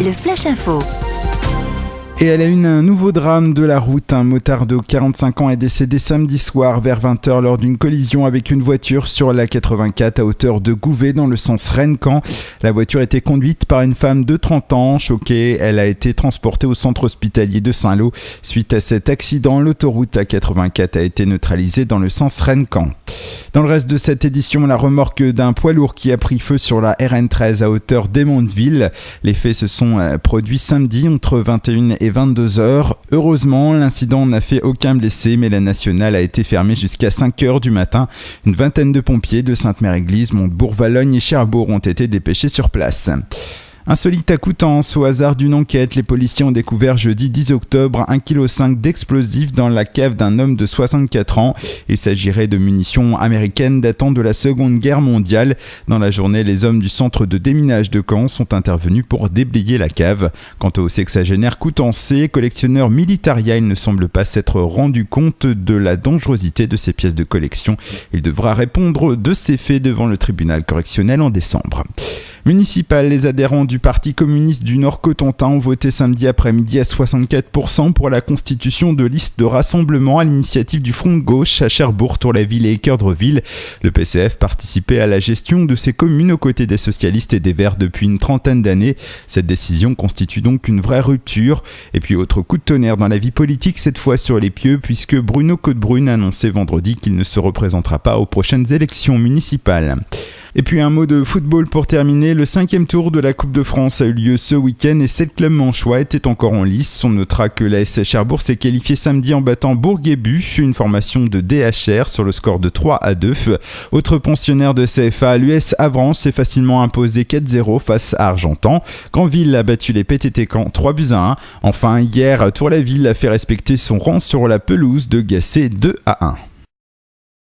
le Flash Info. Et à la une, un nouveau drame de la route. Un motard de 45 ans est décédé samedi soir vers 20h lors d'une collision avec une voiture sur la 84 à hauteur de Gouvet dans le sens Rennes-Caen. La voiture était conduite par une femme de 30 ans. Choquée, elle a été transportée au centre hospitalier de Saint-Lô. Suite à cet accident, l'autoroute A84 a été neutralisée dans le sens Rennes-Caen. Dans le reste de cette édition, la remorque d'un poids lourd qui a pris feu sur la RN13 à hauteur d'Hémontville. Les faits se sont produits samedi entre 21 et 22 heures. Heureusement, l'incident n'a fait aucun blessé, mais la nationale a été fermée jusqu'à 5 heures du matin. Une vingtaine de pompiers de Sainte-Mère-Église, Montebourg-Valognes et Cherbourg ont été dépêchés sur place. Insolite à Coutances, au hasard d'une enquête, les policiers ont découvert jeudi 10 octobre 1,5 kg d'explosifs dans la cave d'un homme de 64 ans. Il s'agirait de munitions américaines datant de la Seconde Guerre mondiale. Dans la journée, les hommes du centre de déminage de Caen sont intervenus pour déblayer la cave. Quant au sexagénaire coutancé, collectionneur militaria, il ne semble pas s'être rendu compte de la dangerosité de ces pièces de collection. Il devra répondre de ces faits devant le tribunal correctionnel en décembre. Municipal, les adhérents du Parti communiste du Nord-Cotentin ont voté samedi après-midi à 64% pour la constitution de listes de rassemblement à l'initiative du Front de gauche à Cherbourg, Tour-la-Ville et Équeurdreville. Le PCF participait à la gestion de ces communes aux côtés des socialistes et des Verts depuis une trentaine d'années. Cette décision constitue donc une vraie rupture. Et puis autre coup de tonnerre dans la vie politique, cette fois sur les pieux, puisque Bruno Caudebrune a annoncé vendredi qu'il ne se représentera pas aux prochaines élections municipales. Et puis un mot de football pour terminer. Le 5e tour de la Coupe de France a eu lieu ce week-end et 7 clubs manchois étaient encore en lice. On notera que l'AS Cherbourg s'est qualifié samedi en battant Bourg-et-Buch, une formation de DHR sur le score de 3-2. Autre pensionnaire de CFA, l'US Avranches s'est facilement imposé 4-0 face à Argentan. Granville a battu les PTT Caen 3-1. Enfin, hier, Tour-la-Ville a fait respecter son rang sur la pelouse de Gacé 2-1.